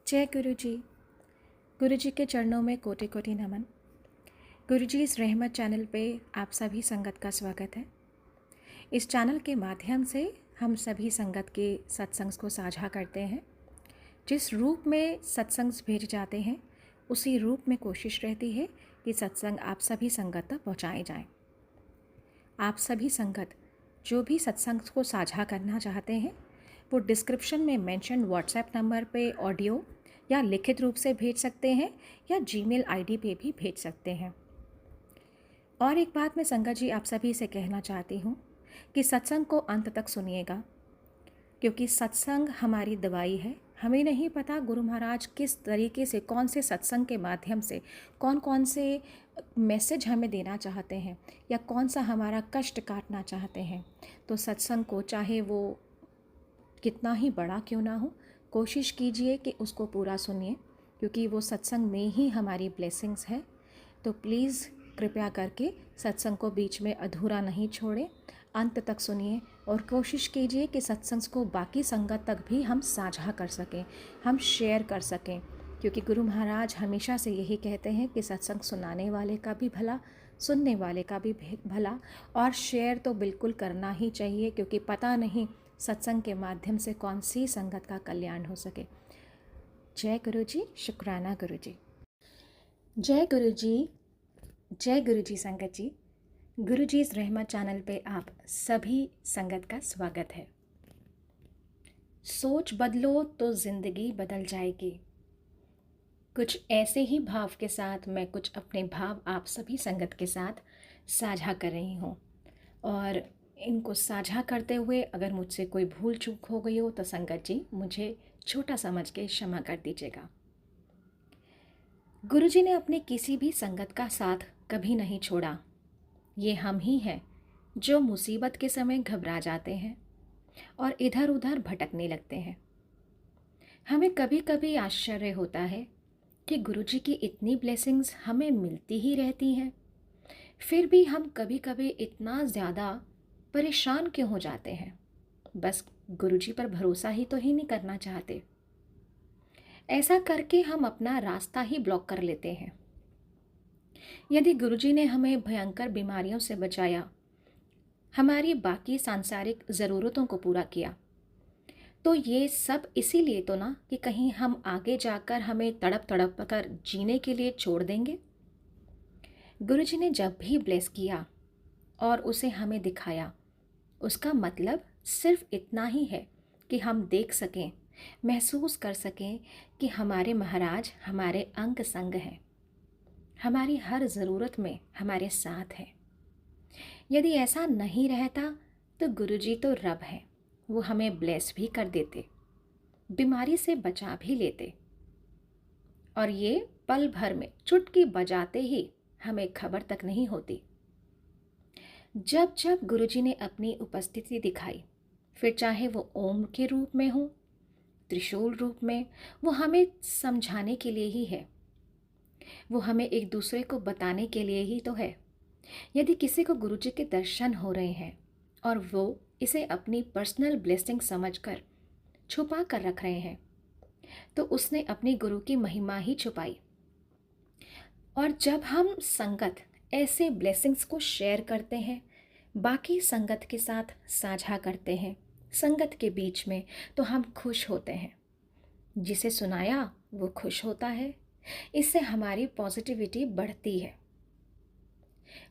जय गुरु जी। गुरु जी के चरणों में कोटि कोटि नमन। गुरु जी इस रहमत चैनल पे आप सभी संगत का स्वागत है। इस चैनल के माध्यम से हम सभी संगत के सत्संग को साझा करते हैं। जिस रूप में सत्संग भेज जाते हैं उसी रूप में कोशिश रहती है कि सत्संग आप सभी संगत तक पहुँचाए जाएँ। आप सभी संगत जो भी सत्संग को साझा करना चाहते हैं वो डिस्क्रिप्शन में मेंशन व्हाट्सएप नंबर पे ऑडियो या लिखित रूप से भेज सकते हैं या जीमेल आईडी पे भी भेज सकते हैं। और एक बात मैं संगत जी आप सभी से कहना चाहती हूँ कि सत्संग को अंत तक सुनिएगा, क्योंकि सत्संग हमारी दवाई है। हमें नहीं पता गुरु महाराज किस तरीके से, कौन से सत्संग के माध्यम से कौन कौन से मैसेज हमें देना चाहते हैं या कौन सा हमारा कष्ट काटना चाहते हैं। तो सत्संग को चाहे वो कितना ही बड़ा क्यों ना हो, कोशिश कीजिए कि उसको पूरा सुनिए, क्योंकि वो सत्संग में ही हमारी ब्लेसिंग्स है। तो प्लीज़ कृपया करके सत्संग को बीच में अधूरा नहीं छोड़ें, अंत तक सुनिए और कोशिश कीजिए कि सत्संग को बाकी संगत तक भी हम साझा कर सकें, हम शेयर कर सकें, क्योंकि गुरु महाराज हमेशा से यही कहते हैं कि सत्संग सुनाने वाले का भी भला, सुनने वाले का भी भला, और शेयर तो बिल्कुल करना ही चाहिए, क्योंकि पता नहीं सत्संग के माध्यम से कौन सी संगत का कल्याण हो सके। जय गुरु जी। शुक्राना गुरु जी। जय गुरु जी। जय गुरु जी। संगत जी, गुरु जी इस रहमत चैनल पे आप सभी संगत का स्वागत है। सोच बदलो तो ज़िंदगी बदल जाएगी। कुछ ऐसे ही भाव के साथ मैं कुछ अपने भाव आप सभी संगत के साथ साझा कर रही हूँ, और इनको साझा करते हुए अगर मुझसे कोई भूल चूक हो गई हो तो संगत जी मुझे छोटा समझ के क्षमा कर दीजिएगा। गुरुजी ने अपने किसी भी संगत का साथ कभी नहीं छोड़ा। ये हम ही हैं जो मुसीबत के समय घबरा जाते हैं और इधर उधर भटकने लगते हैं। हमें कभी कभी आश्चर्य होता है कि गुरुजी की इतनी ब्लेसिंग्स हमें मिलती ही रहती हैं, फिर भी हम कभी कभी इतना ज़्यादा परेशान क्यों हो जाते हैं। बस गुरुजी पर भरोसा ही तो नहीं करना चाहते। ऐसा करके हम अपना रास्ता ही ब्लॉक कर लेते हैं। यदि गुरुजी ने हमें भयंकर बीमारियों से बचाया, हमारी बाकी सांसारिक ज़रूरतों को पूरा किया, तो ये सब इसीलिए तो ना कि कहीं हम आगे जाकर हमें तड़प तड़प कर जीने के लिए छोड़ देंगे। गुरुजी ने जब भी ब्लेस किया और उसे हमें दिखाया, उसका मतलब सिर्फ इतना ही है कि हम देख सकें, महसूस कर सकें कि हमारे महाराज हमारे अंग संग हैं, हमारी हर ज़रूरत में हमारे साथ हैं। यदि ऐसा नहीं रहता तो गुरुजी तो रब हैं, वो हमें ब्लेस भी कर देते, बीमारी से बचा भी लेते, और ये पल भर में चुटकी बजाते ही हमें खबर तक नहीं होती। जब जब गुरुजी ने अपनी उपस्थिति दिखाई, फिर चाहे वो ओम के रूप में हो, त्रिशूल रूप में, वो हमें समझाने के लिए ही है, वो हमें एक दूसरे को बताने के लिए ही तो है। यदि किसी को गुरुजी के दर्शन हो रहे हैं और वो इसे अपनी पर्सनल ब्लेसिंग समझकर छुपा कर रख रहे हैं, तो उसने अपनी गुरु की महिमा ही छुपाई। और जब हम संगत ऐसे ब्लेसिंग्स को शेयर करते हैं, बाकी संगत के साथ साझा करते हैं, संगत के बीच में, तो हम खुश होते हैं। जिसे सुनाया वो खुश होता है, इससे हमारी पॉजिटिविटी बढ़ती है।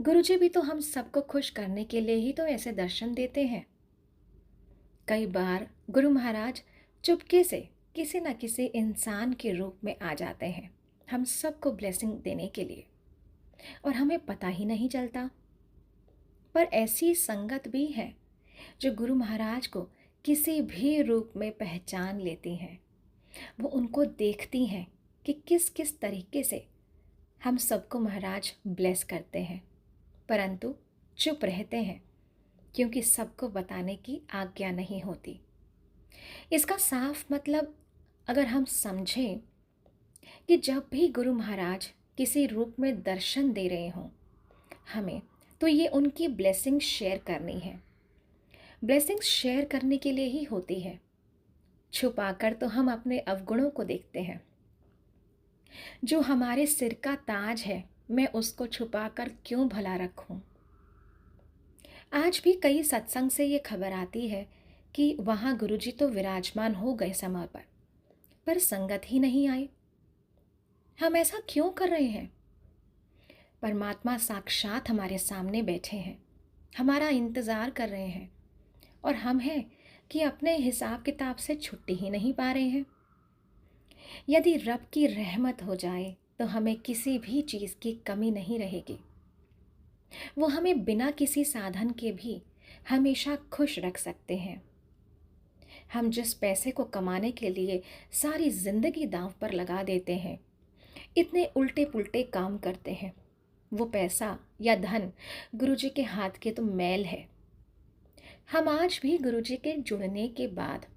गुरुजी भी तो हम सबको खुश करने के लिए ही तो ऐसे दर्शन देते हैं। कई बार गुरु महाराज चुपके से किसी न किसी इंसान के रूप में आ जाते हैं हम सबको ब्लेसिंग देने के लिए, और हमें पता ही नहीं चलता। पर ऐसी संगत भी है जो गुरु महाराज को किसी भी रूप में पहचान लेती हैं। वो उनको देखती हैं कि किस किस तरीके से हम सबको महाराज ब्लेस करते हैं, परंतु चुप रहते हैं क्योंकि सबको बताने की आज्ञा नहीं होती। इसका साफ मतलब अगर हम समझें कि जब भी गुरु महाराज किसी रूप में दर्शन दे रहे हों हमें, तो ये उनकी ब्लेसिंग शेयर करनी है। ब्लेसिंग्स शेयर करने के लिए ही होती है। छुपाकर तो हम अपने अवगुणों को देखते हैं। जो हमारे सिर का ताज है, मैं उसको छुपाकर क्यों भला रखूं? आज भी कई सत्संग से ये खबर आती है कि वहां गुरुजी तो विराजमान हो गए समय पर संगत ही नहीं आई। हम ऐसा क्यों कर रहे हैं? परमात्मा साक्षात हमारे सामने बैठे हैं, हमारा इंतजार कर रहे हैं, और हम हैं कि अपने हिसाब किताब से छुट्टी ही नहीं पा रहे हैं। यदि रब की रहमत हो जाए तो हमें किसी भी चीज़ की कमी नहीं रहेगी। वो हमें बिना किसी साधन के भी हमेशा खुश रख सकते हैं। हम जिस पैसे को कमाने के लिए सारी जिंदगी दांव पर लगा देते हैं, इतने उल्टे पुल्टे काम करते हैं, वो पैसा या धन गुरुजी के हाथ के तो मैल है। हम आज भी गुरुजी के जुड़ने के बाद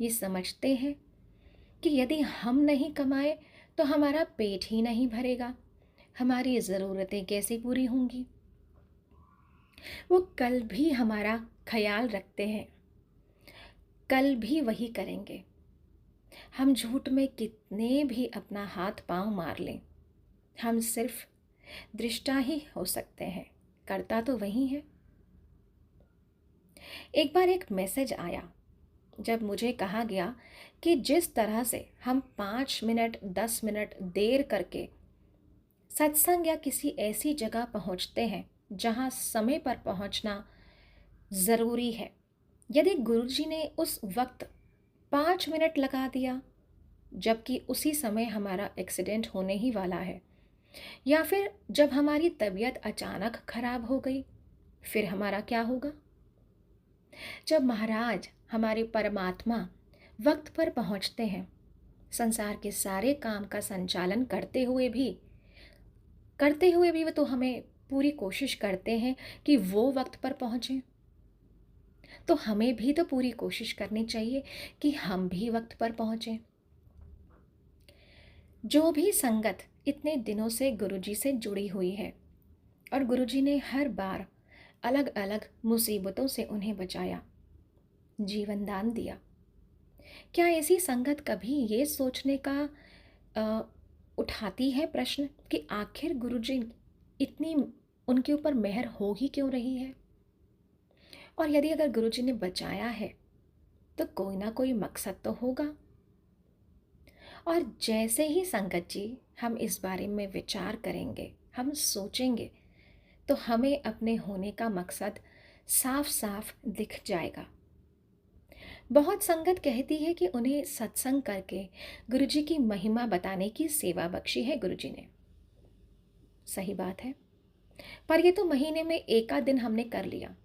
ये समझते हैं कि यदि हम नहीं कमाए तो हमारा पेट ही नहीं भरेगा, हमारी ज़रूरतें कैसे पूरी होंगी। वो कल भी हमारा ख्याल रखते हैं, कल भी वही करेंगे। हम झूठ में कितने भी अपना हाथ पांव मार लें, हम सिर्फ दृष्टा ही हो सकते हैं, करता तो वही है। एक बार एक मैसेज आया जब मुझे कहा गया कि जिस तरह से हम 5 मिनट 10 मिनट देर करके सत्संग या किसी ऐसी जगह पहुंचते हैं जहां समय पर पहुंचना ज़रूरी है, यदि गुरुजी ने उस वक्त 5 मिनट लगा दिया जबकि उसी समय हमारा एक्सीडेंट होने ही वाला है, या फिर जब हमारी तबीयत अचानक खराब हो गई, फिर हमारा क्या होगा? जब महाराज हमारे परमात्मा वक्त पर पहुंचते हैं, संसार के सारे काम का संचालन करते हुए भी वो तो हमें पूरी कोशिश करते हैं कि वो वक्त पर पहुंचे, तो हमें भी तो पूरी कोशिश करनी चाहिए कि हम भी वक्त पर पहुंचे। जो भी संगत इतने दिनों से गुरुजी से जुड़ी हुई है और गुरुजी ने हर बार अलग अलग मुसीबतों से उन्हें बचाया, जीवन दान दिया, क्या ऐसी संगत कभी ये सोचने का उठाती है प्रश्न कि आखिर गुरुजी इतनी उनके ऊपर मेहर हो ही क्यों रही है? और यदि अगर गुरुजी ने बचाया है तो कोई ना कोई मकसद तो होगा। और जैसे ही संगत जी हम इस बारे में विचार करेंगे, हम सोचेंगे, तो हमें अपने होने का मकसद साफ साफ दिख जाएगा। बहुत संगत कहती है कि उन्हें सत्संग करके गुरुजी की महिमा बताने की सेवा बख्शी है गुरुजी ने। सही बात है, पर ये तो महीने में एक आध दिन हमने कर लिया,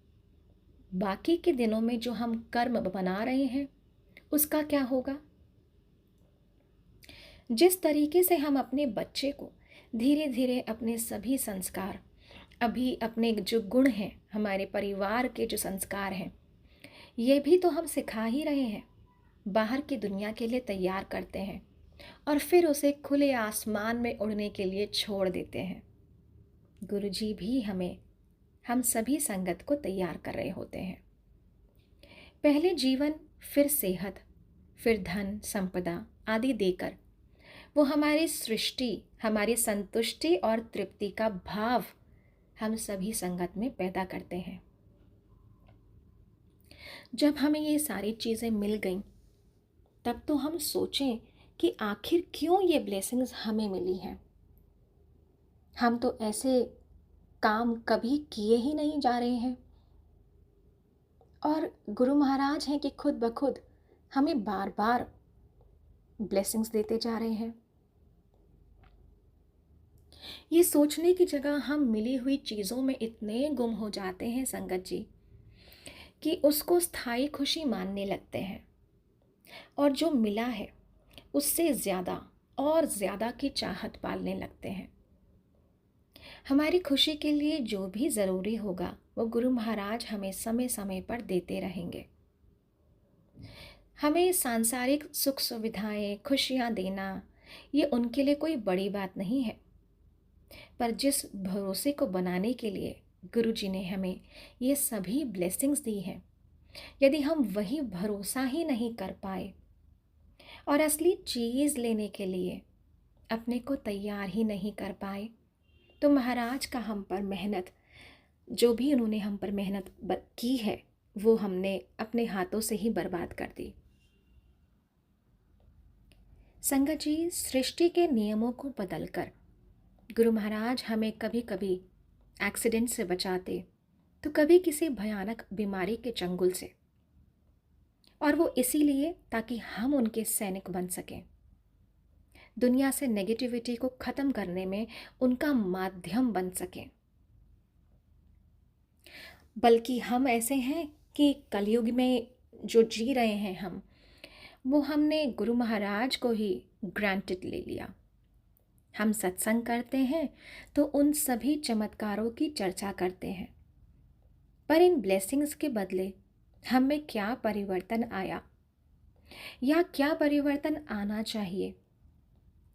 बाकी के दिनों में जो हम कर्म बना रहे हैं उसका क्या होगा? जिस तरीके से हम अपने बच्चे को धीरे धीरे अपने सभी संस्कार, अभी अपने जो गुण हैं, हमारे परिवार के जो संस्कार हैं, ये भी तो हम सिखा ही रहे हैं, बाहर की दुनिया के लिए तैयार करते हैं और फिर उसे खुले आसमान में उड़ने के लिए छोड़ देते हैं। गुरुजी भी हम सभी संगत को तैयार कर रहे होते हैं। पहले जीवन, फिर सेहत, फिर धन संपदा आदि देकर वो हमारी सृष्टि, हमारी संतुष्टि और तृप्ति का भाव हम सभी संगत में पैदा करते हैं। जब हमें ये सारी चीज़ें मिल गईं, तब तो हम सोचें कि आखिर क्यों ये ब्लेसिंग्स हमें मिली हैं। हम तो ऐसे काम कभी किए ही नहीं जा रहे हैं, और गुरु महाराज हैं कि खुद ब खुद हमें बार बार ब्लेसिंग्स देते जा रहे हैं। ये सोचने की जगह हम मिली हुई चीज़ों में इतने गुम हो जाते हैं संगत जी कि उसको स्थायी खुशी मानने लगते हैं, और जो मिला है उससे ज़्यादा और ज़्यादा की चाहत पालने लगते हैं। हमारी खुशी के लिए जो भी ज़रूरी होगा वो गुरु महाराज हमें समय समय पर देते रहेंगे। हमें सांसारिक सुख सुविधाएं, खुशियाँ देना, ये उनके लिए कोई बड़ी बात नहीं है, पर जिस भरोसे को बनाने के लिए गुरुजी ने हमें ये सभी ब्लेसिंग्स दी हैं, यदि हम वही भरोसा ही नहीं कर पाए और असली चीज़ लेने के लिए अपने को तैयार ही नहीं कर पाए, तो महाराज का हम पर मेहनत, जो भी उन्होंने हम पर मेहनत की है, वो हमने अपने हाथों से ही बर्बाद कर दी। संगत जी, सृष्टि के नियमों को बदलकर गुरु महाराज हमें कभी कभी एक्सीडेंट से बचाते, तो कभी किसी भयानक बीमारी के चंगुल से, और वो इसीलिए ताकि हम उनके सैनिक बन सकें, दुनिया से नेगेटिविटी को ख़त्म करने में उनका माध्यम बन सकें। बल्कि हम ऐसे हैं कि कलयुग में जो जी रहे हैं हम, वो हमने गुरु महाराज को ही ग्रांटेड ले लिया। हम सत्संग करते हैं तो उन सभी चमत्कारों की चर्चा करते हैं, पर इन ब्लेसिंग्स के बदले हम में क्या परिवर्तन आया या क्या परिवर्तन आना चाहिए,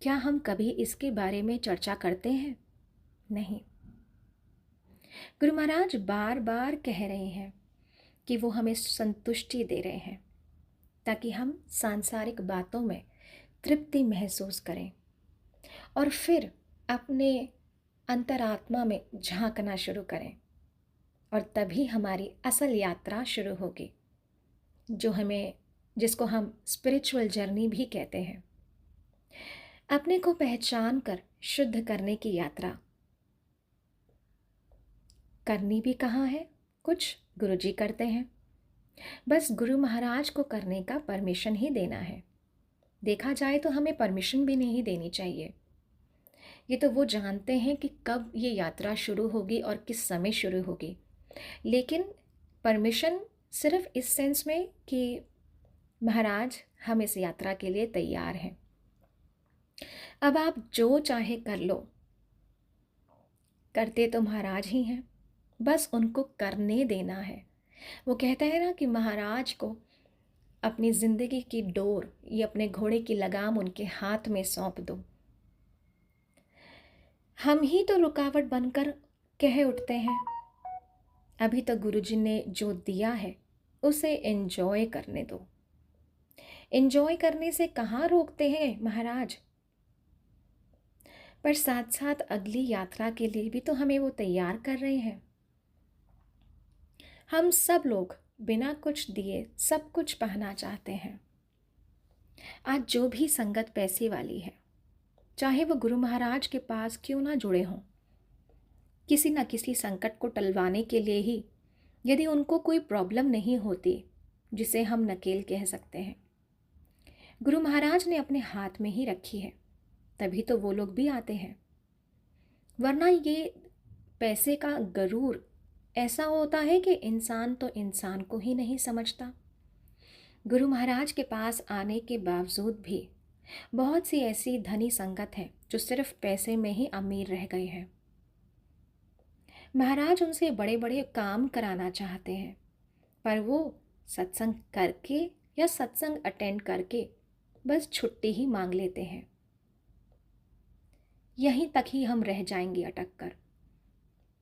क्या हम कभी इसके बारे में चर्चा करते हैं? नहीं। गुरु महाराज बार बार कह रहे हैं कि वो हमें संतुष्टि दे रहे हैं ताकि हम सांसारिक बातों में तृप्ति महसूस करें और फिर अपने अंतरात्मा में झांकना शुरू करें, और तभी हमारी असल यात्रा शुरू होगी, जिसको हम स्पिरिचुअल जर्नी भी कहते हैं। अपने को पहचान कर शुद्ध करने की यात्रा करनी भी कहाँ है, कुछ गुरुजी करते हैं, बस गुरु महाराज को करने का परमिशन ही देना है। देखा जाए तो हमें परमिशन भी नहीं देनी चाहिए, ये तो वो जानते हैं कि कब ये यात्रा शुरू होगी और किस समय शुरू होगी, लेकिन परमिशन सिर्फ इस सेंस में कि महाराज हम इस यात्रा के लिए तैयार हैं, अब आप जो चाहे कर लो, करते तो महाराज ही हैं, बस उनको करने देना है। वो कहते हैं ना कि महाराज को अपनी ज़िंदगी की डोर, ये अपने घोड़े की लगाम उनके हाथ में सौंप दो। हम ही तो रुकावट बनकर कह उठते हैं, अभी तो गुरुजी ने जो दिया है उसे एंजॉय करने दो। एंजॉय करने से कहाँ रोकते हैं महाराज, पर साथ साथ अगली यात्रा के लिए भी तो हमें वो तैयार कर रहे हैं। हम सब लोग बिना कुछ दिए सब कुछ पाना चाहते हैं। आज जो भी संगत पैसे वाली है, चाहे वो गुरु महाराज के पास क्यों ना जुड़े हों, किसी न किसी संकट को टलवाने के लिए ही, यदि उनको कोई प्रॉब्लम नहीं होती जिसे हम नकेल कह सकते हैं, गुरु महाराज ने अपने हाथ में ही रखी है, तभी तो वो लोग भी आते हैं। वरना ये पैसे का गरूर ऐसा होता है कि इंसान तो इंसान को ही नहीं समझता। गुरु महाराज के पास आने के बावजूद भी बहुत सी ऐसी धनी संगत है जो सिर्फ पैसे में ही अमीर रह गए हैं। महाराज उनसे बड़े बड़े काम कराना चाहते हैं, पर वो सत्संग करके या सत्संग अटेंड करके बस छुट्टी ही मांग लेते हैं। यहीं तक ही हम रह जाएंगे अटक कर।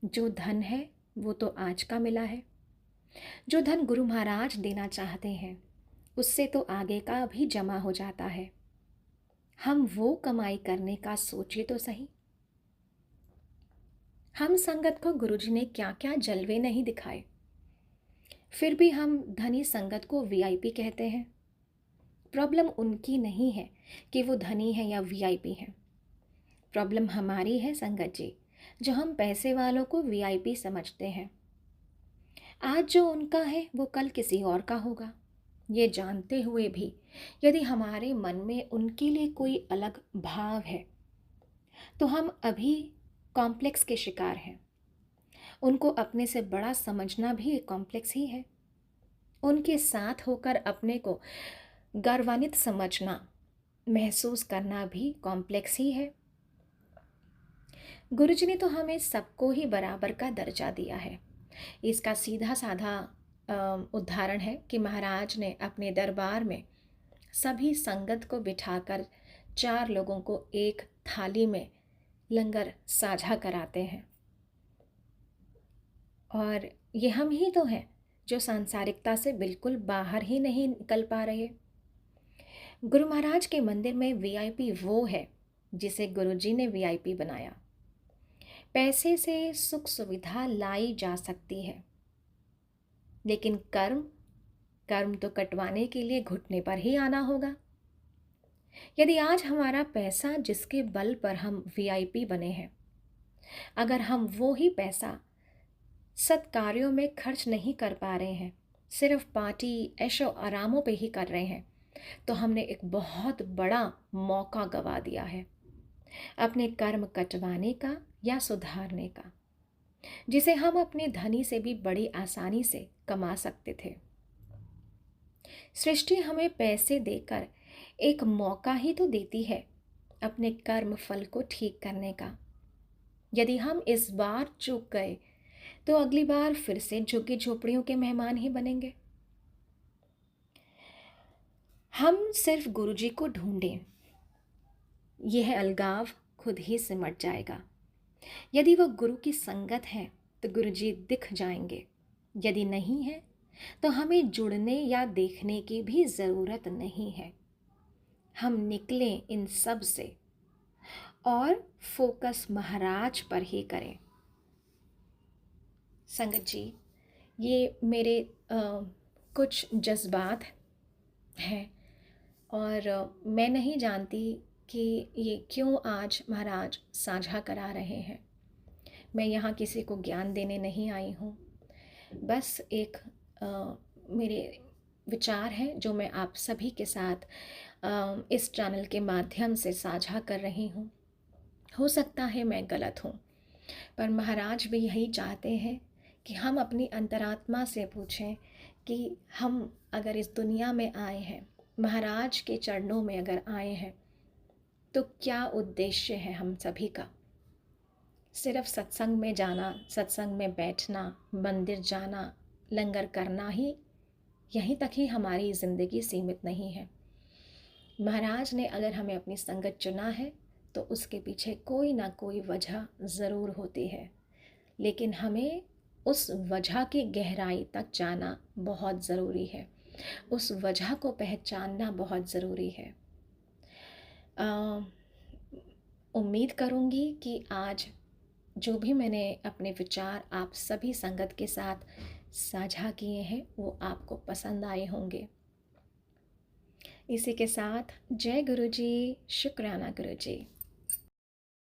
जो धन है वो तो आज का मिला है, जो धन गुरु महाराज देना चाहते हैं उससे तो आगे का भी जमा हो जाता है। हम वो कमाई करने का सोचे तो सही। हम संगत को गुरुजी ने क्या क्या जलवे नहीं दिखाए, फिर भी हम धनी संगत को वीआईपी कहते हैं। प्रॉब्लम उनकी नहीं है कि वो धनी है या वीआईपी है, प्रॉब्लम हमारी है संगत जी, जो हम पैसे वालों को वीआईपी समझते हैं। आज जो उनका है वो कल किसी और का होगा, ये जानते हुए भी यदि हमारे मन में उनके लिए कोई अलग भाव है तो हम अभी कॉम्प्लेक्स के शिकार हैं। उनको अपने से बड़ा समझना भी एक कॉम्प्लेक्स ही है। उनके साथ होकर अपने को गर्वान्वित समझना, महसूस करना भी कॉम्प्लेक्स ही है। गुरुजी ने तो हमें सबको ही बराबर का दर्जा दिया है। इसका सीधा साधा उदाहरण है कि महाराज ने अपने दरबार में सभी संगत को बिठाकर 4 लोगों को एक थाली में लंगर साझा कराते हैं, और ये हम ही तो हैं जो सांसारिकता से बिल्कुल बाहर ही नहीं निकल पा रहे। गुरु महाराज के मंदिर में वीआईपी वो है जिसे गुरुजी ने वीआईपी बनाया। पैसे से सुख सुविधा लाई जा सकती है, लेकिन कर्म कर्म तो कटवाने के लिए घुटने पर ही आना होगा। यदि आज हमारा पैसा जिसके बल पर हम वीआईपी बने हैं, अगर हम वो ही पैसा सत्कार्यों में खर्च नहीं कर पा रहे हैं, सिर्फ पार्टी ऐशो आरामों पे ही कर रहे हैं, तो हमने एक बहुत बड़ा मौका गवा दिया है अपने कर्म कटवाने का या सुधारने का, जिसे हम अपने धनी से भी बड़ी आसानी से कमा सकते थे। सृष्टि हमें पैसे देकर एक मौका ही तो देती है अपने कर्म फल को ठीक करने का। यदि हम इस बार चूक गए तो अगली बार फिर से झुग्गी झोपड़ियों के मेहमान ही बनेंगे। हम सिर्फ गुरुजी को ढूंढें, यह अलगाव खुद ही सिमट जाएगा। यदि वह गुरु की संगत है तो गुरुजी दिख जाएंगे, यदि नहीं है तो हमें जुड़ने या देखने की भी ज़रूरत नहीं है। हम निकलें इन सब से और फोकस महाराज पर ही करें। संगत जी, ये मेरे कुछ जज्बात हैं और मैं नहीं जानती कि ये क्यों आज महाराज साझा करा रहे हैं। मैं यहाँ किसी को ज्ञान देने नहीं आई हूँ, बस एक मेरे विचार हैं जो मैं आप सभी के साथ इस चैनल के माध्यम से साझा कर रही हूँ। हो सकता है मैं गलत हूँ, पर महाराज भी यही चाहते हैं कि हम अपनी अंतरात्मा से पूछें कि हम अगर इस दुनिया में आए हैं, महाराज के चरणों में अगर आए हैं, तो क्या उद्देश्य है हम सभी का। सिर्फ सत्संग में जाना, सत्संग में बैठना, मंदिर जाना, लंगर करना ही, यहीं तक ही हमारी ज़िंदगी सीमित नहीं है। महाराज ने अगर हमें अपनी संगत चुना है तो उसके पीछे कोई ना कोई वजह ज़रूर होती है, लेकिन हमें उस वजह की गहराई तक जाना बहुत ज़रूरी है, उस वजह को पहचानना बहुत ज़रूरी है। उम्मीद करूँगी कि आज जो भी मैंने अपने विचार आप सभी संगत के साथ साझा किए हैं वो आपको पसंद आए होंगे। इसी के साथ जय गुरु जी, शुक्राना गुरु जी।